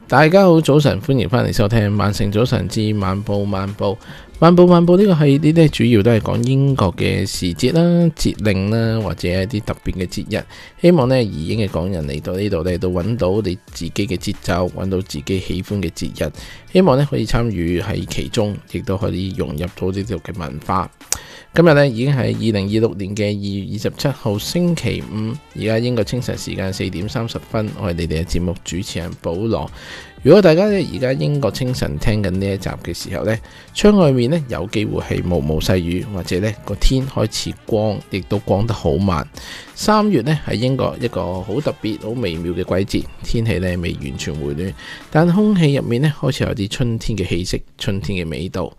大家好，早晨，歡迎翻嚟收聽萬城早晨之漫步漫步呢個系列呢，主要都係講英國嘅時節啦、節令啦，或者一啲特別嘅節日。希望呢移英嘅港人嚟到呢度呢，都揾到你自己嘅節奏，揾到自己喜歡嘅節日。希望呢可以參與喺其中，亦都可以融入到呢度嘅文化。今日呢已經係2026年嘅2月27號星期五，而家英國清晨時間4點30分，我係你哋嘅節目主持人保羅。如果大家呢而家英國清晨聽緊呢一集嘅時候呢，窗外面呢有機會係毛毛細雨，或者呢個天開始光，亦都光得好慢。3月呢係英國一個好特別、好微妙嘅季節，天氣呢未完全回暖，但空氣入面呢開始有啲春天嘅氣息、春天嘅味道。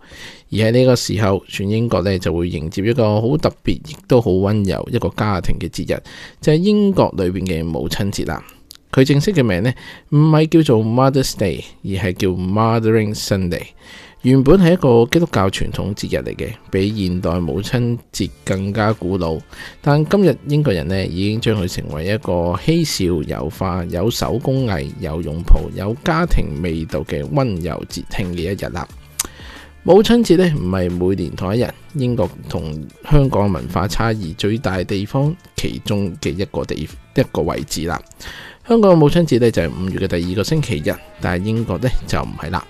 而喺呢個時候，全英國呢就會迎接一個好特別，亦都好溫柔一個家庭嘅節日，就係英國裏邊嘅母親節啦。佢正式嘅名呢唔係叫做 Mother's Day， 而係叫 Mothering Sunday。原本係一個基督教傳統節日嚟嘅，比現代母親節更加古老。但今日英國人呢已經將佢成為一個嬉笑有花、有手工藝、有擁抱、有家庭味道嘅溫柔節慶嘅一日啦。母親節呢唔係每年同一日，英國同香港文化差異最大地方其中嘅一個位置啦。香港嘅母親節呢就係5月嘅第2個星期日，但係英國呢就唔係啦。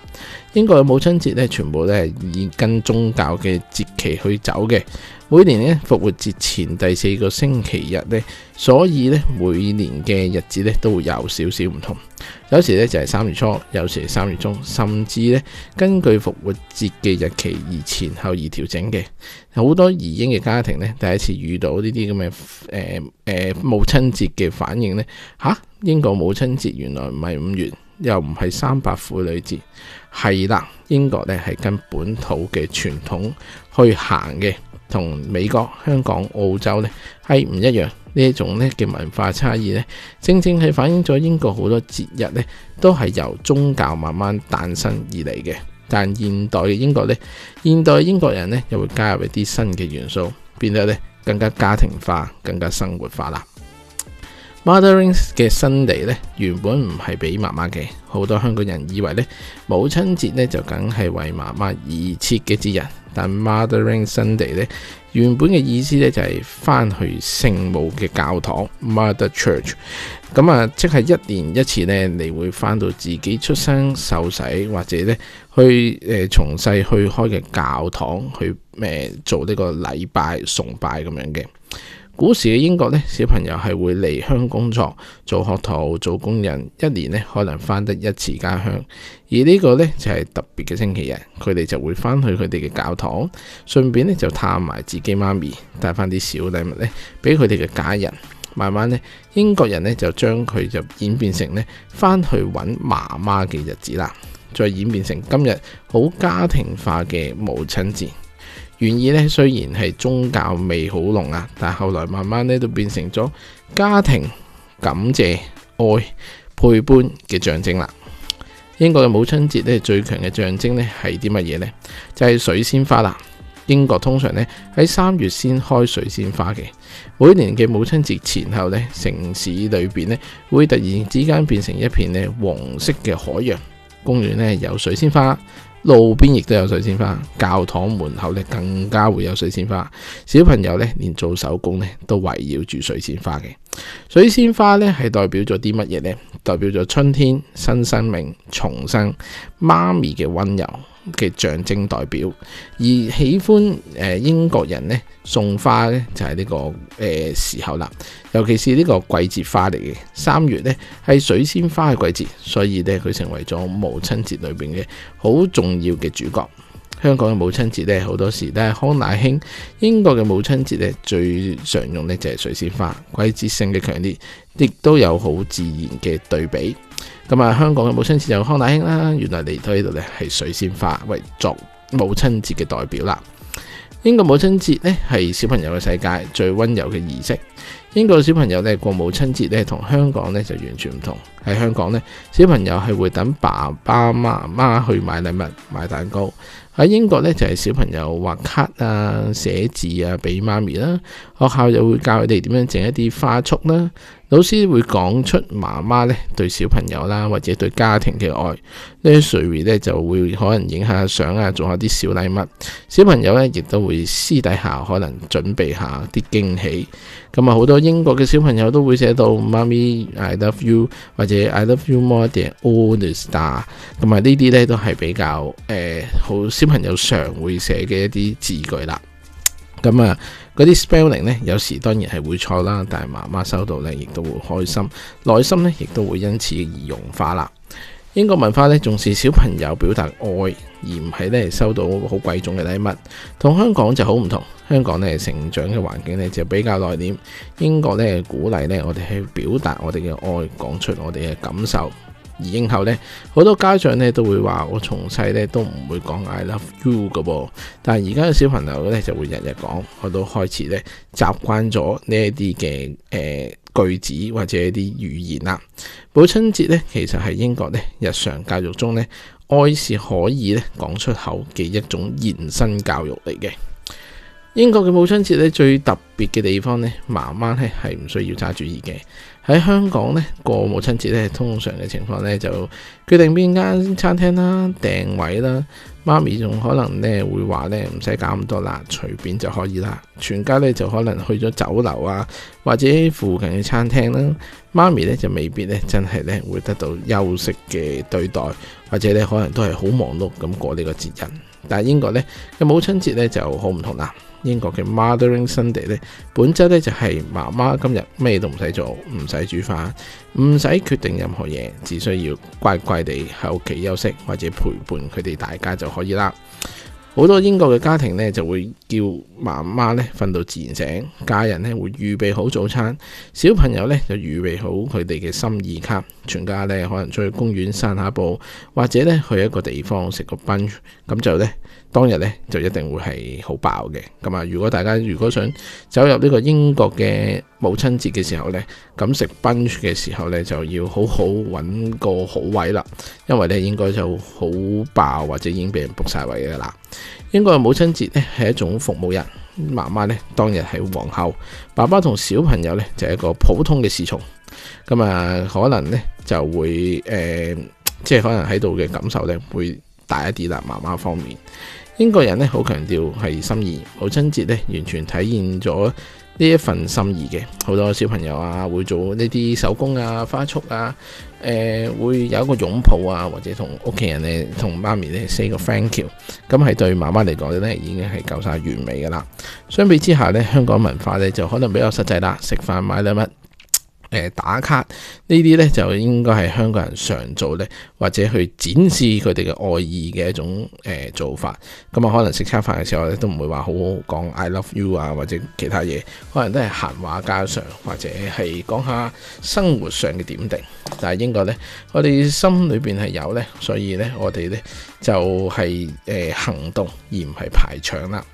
英國嘅母親節呢全部都係以跟宗教嘅節期去走嘅。每年呢復活節前第4個星期日呢，所以呢每年嘅日子呢都會有少少唔同。有時呢就係3月初，有時係3月中，甚至呢根據復活節嘅日期而前後而調整嘅。好多移英嘅家庭呢，第一次遇到呢啲咁嘅母親節嘅反應呢，英國母親節原來唔係5月，又唔係300婦女節，係啦，英國呢係跟本土嘅傳統去行嘅，同美國、香港、澳洲呢係唔一樣。呢一種呢嘅文化差異呢，正正係反映咗英國好多節日呢都係由宗教慢慢誕生而嚟嘅。但現代嘅英國呢，現代英國人呢又會加入一啲新嘅元素，變得呢更加家庭化、更加生活化啦。Mothering 嘅Sunday呢原本唔係俾媽媽嘅，好多香港人以為呢母親節呢就梗係為媽媽而設嘅節日。但 Mothering Sunday 呢原本嘅意思呢就係翻去聖母嘅教堂 Mother Church， 咁即係1年1次呢，你會翻到自己出生受洗或者呢去從細去開嘅教堂去做呢個禮拜崇拜咁樣嘅。古時嘅英國呢，小朋友係會離鄉工作，做學徒、做工人，1年呢可能翻得1次家鄉。而呢個呢就係特別嘅星期日，佢哋就會翻去佢哋嘅教堂，順便呢就探埋自己媽咪，帶翻啲小禮物呢俾佢哋嘅家人。慢慢呢，英國人呢就將佢就演變成呢翻去揾媽媽嘅日子啦，再演變成今日好家庭化嘅母親節。原意呢雖然係宗教味好濃啊，但後來慢慢呢都變成咗家庭、感謝、愛、陪伴嘅象徵啦。英國嘅母親節呢最強嘅象徵呢係啲乜嘢呢？就係水仙花啦。英國通常呢喺3月先開水仙花嘅。每年嘅母親節前後呢，城市裏邊呢會突然之間變成一片呢黃色嘅海洋。公園呢有水仙花，路邊亦都有水仙花，教堂門口呢更加會有水仙花。小朋友呢連做手工呢都圍繞住水仙花嘅。水仙花呢係代表咗啲乜嘢呢？代表咗春天、新生命、重生、媽咪嘅溫柔嘅象徵代表。而喜歡英國人呢送花呢就係呢個時候啦，尤其是呢個季節花嚟嘅。3月呢係水仙花嘅季節，所以呢佢成為咗母親節裏邊嘅好重要嘅主角。香港嘅母親節呢好多時都係康乃馨，英國嘅母親節呢最常用呢就係水仙花，季節性嘅強烈，亦都有好自然嘅對比。香港嘅母親節有康乃馨啦，原來嚟到呢度呢係水仙花為作母親節嘅代表啦。英國母親節呢係小朋友嘅世界最溫柔嘅儀式。英國小朋友呢過母親節呢同香港呢就完全唔同。喺香港呢，小朋友係會等爸爸媽媽去買禮物、買蛋糕。喺英國呢，就係小朋友畫卡啊、寫字啊俾媽咪啦。學校又會教佢哋點樣整一啲花束啦。老師會講出媽媽咧對小朋友啦，或者對家庭嘅愛。呢啲睡眠咧就會可能影下相啊，做下啲小禮物。小朋友咧亦都會私底下可能準備下啲驚喜。咁啊，好多英國嘅小朋友都會寫到媽咪 I love you 或者 I love you more than all the star。咁啊，呢啲咧都係比較好小朋友常會寫嘅一啲字句啦。咁啊，嗰啲 spelling 咧，有時當然係會錯啦，但係媽媽收到咧，亦都會開心，內心咧亦都會因此而融化啦。英國文化咧重視小朋友表達愛，而唔係咧收到好貴重嘅禮物。同香港就好唔同，香港咧成長嘅環境咧就比較內斂，英國咧鼓勵咧我哋去表達我哋嘅愛，講出我哋嘅感受。而英後咧，好多家長咧都會話：我從細咧都唔會講 I love you 㗎噃。但係而家嘅小朋友咧就會日日講，我都開始咧習慣咗呢一啲嘅句子或者一啲語言啦。母親節咧其實係英國咧日常教育中咧愛是可以咧講出口嘅一種延伸教育嚟嘅。英國嘅母親節咧最特別嘅地方咧，媽媽咧係唔需要揸主意嘅。喺香港咧過母親節咧，通常嘅情況咧就決定邊間餐廳啦、訂位啦，媽咪仲可能咧會話咧唔使搞咁多啦，隨便就可以啦。全家咧就可能去咗酒樓啊，或者附近嘅餐廳啦。媽咪咧就未必咧真係咧會得到休息嘅對待，或者咧可能都係好忙碌咁過呢個節日。但係英國咧嘅母親節咧就好唔同啦。英國嘅 Mothering Sunday 咧，本質咧就係媽媽今日咩都唔使做，唔使煮飯，唔使決定任何嘢，只需要乖乖地喺屋企休息或者陪伴佢哋大家就可以啦。好多英國嘅家庭咧就會叫媽媽咧瞓到自然醒，家人咧會預備好早餐，小朋友咧就預備好佢哋嘅心意卡，全家咧可能出去公園散下步，或者咧去一個地方食個 brunch，咁就咧當日咧就一定會係好飽嘅。咁啊，如果大家想走入呢個英國嘅母親節嘅時候咧，咁食 brunch 嘅時候咧就要好好揾個好位啦，因為咧應該就好爆或者已經俾人 book 晒位嘅啦。英國嘅母親節咧係一種服務日，媽媽咧當日係皇后，爸爸同小朋友咧就係一個普通嘅侍從。咁啊，可能咧就會即係可能喺度嘅感受咧會大一啲啦。媽媽方面，英國人咧好強調係心意，母親節咧完全體現咗呢一份心意嘅。好多小朋友啊會做呢啲手工啊、花束啊，會有一個擁抱啊，或者同屋企人咧、同媽咪咧 say 個 thank you， 咁係對媽媽嚟講咧已經係夠晒完美噶啦。相比之下咧，香港文化咧就可能比較實際啦，食飯買禮物。打卡呢啲呢，就應該係香港人常做呢，或者去展示佢哋嘅愛意嘅一種做法。咁啊，可能食餐飯嘅時候咧，都唔會話好好講 I love you 啊，或者其他嘢，可能都係閒話家常，或者係講下生活上嘅點滴。但係英國呢，我哋心裏邊係有呢，所以呢，我哋呢就係行動而唔係排場啦。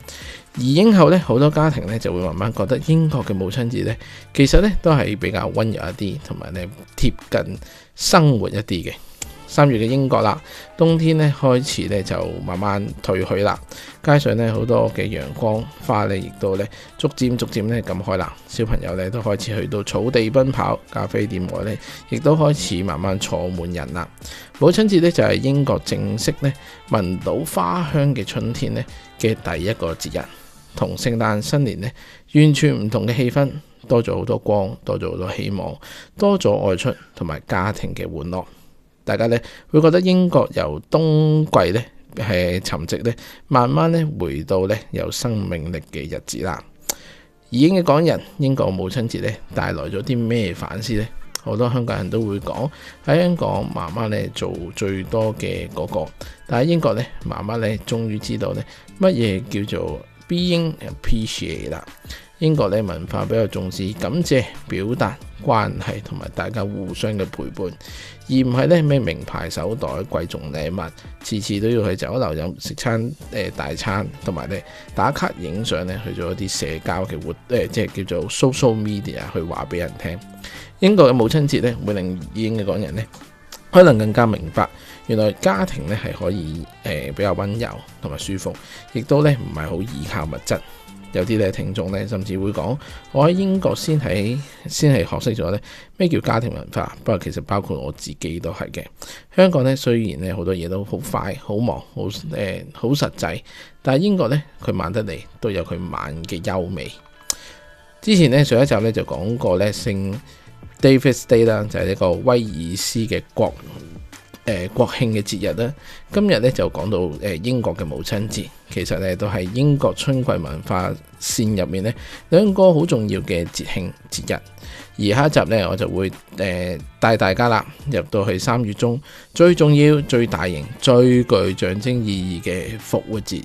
而英後咧，好多家庭咧就會慢慢覺得英國嘅母親節咧，其實咧都係比較溫柔一啲，同埋咧貼近生活一啲嘅。3月嘅英國啦，冬天咧開始咧就慢慢退去啦，街上咧好多嘅陽光，花咧亦都咧逐漸咧咁開啦。小朋友咧都開始去到草地奔跑，咖啡店外咧亦都開始慢慢坐滿人啦。母親節咧就係英國正式咧聞到花香嘅春天咧嘅第一個節日。同聖誕新年咧完全唔同嘅氣氛，多咗好多光，多咗好多希望，多咗外出同埋家庭嘅玩樂。大家咧會覺得英國由冬季咧係沉寂咧，慢慢咧回到咧有生命力嘅日子啦。而英嘅港人，英國母親節咧帶來咗啲咩反思呢？好多香港人都會講喺香港媽媽咧做最多嘅嗰個，但係英國咧媽媽咧終於知道咧乜嘢叫做Being appreciated 啦。英國咧文化比較重視感謝、表達關係同埋大家互相嘅陪伴，而唔係咧咩名牌手袋、貴重禮物，次次都要去酒樓飲食餐大餐，同埋咧打卡影相咧去做一啲社交嘅即係叫做 social media 去話俾人聽。英國嘅母親節咧會令英嘅港人咧可能更加明白，原來家庭咧係可以比較溫柔同埋舒服，亦都咧唔係好依靠物質。有啲咧聽眾咧甚至會講，我喺英國先係學識咗咧咩叫家庭文化。不過其實包括我自己都係嘅。香港咧雖然咧好多嘢都好快、好忙、好實際，但係英國咧佢慢得嚟都有佢慢嘅優美。之前咧上一集咧就講過咧聖 David's Day 啦，就係一個威爾斯嘅國慶嘅節日啦。今日咧就講到英國嘅母親節，其實咧都係英國春季文化線入面咧兩個好重要嘅節日。而下一集咧我就會帶大家啦入到去3月中最重要、最大型、最具象徵意義嘅復活節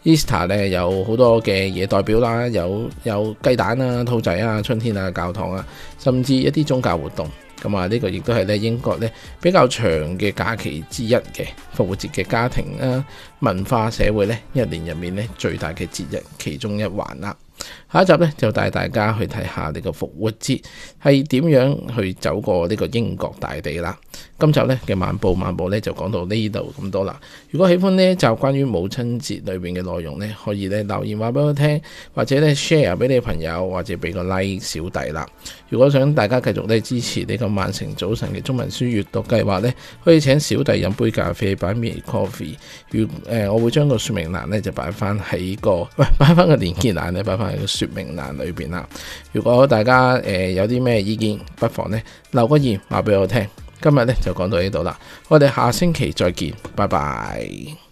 Easter 咧有好多嘅嘢代表啦，有雞蛋啊、兔仔啊、春天啊、教堂啊，甚至一啲宗教活動。咁啊，呢個亦都係咧英國咧比較長嘅假期之一嘅復活節嘅家庭啊、文化社會咧一年入面咧最大嘅節日其中一環啦。下一集咧就帶大家去睇下呢個復活節係點樣去走過呢個英國大地啦。今集咧嘅漫步咧就講到呢度咁多啦。如果喜歡呢集關於母親節裏邊嘅內容咧，可以咧留言話俾我聽，或者咧 share 俾你朋友，或者俾個 like 小弟啦。如果想大家繼續咧支持呢個萬城早晨嘅中文書閱讀計劃咧，可以請小弟飲杯咖啡，Buy me coffee。我會將個說明欄咧就擺翻喺擺翻個連結欄咧，擺翻喺個說明欄裏邊啦。如果大家有啲咩意見，不妨咧留個言話俾我聽。今日咧就講到呢度啦，我哋下星期再見，拜拜。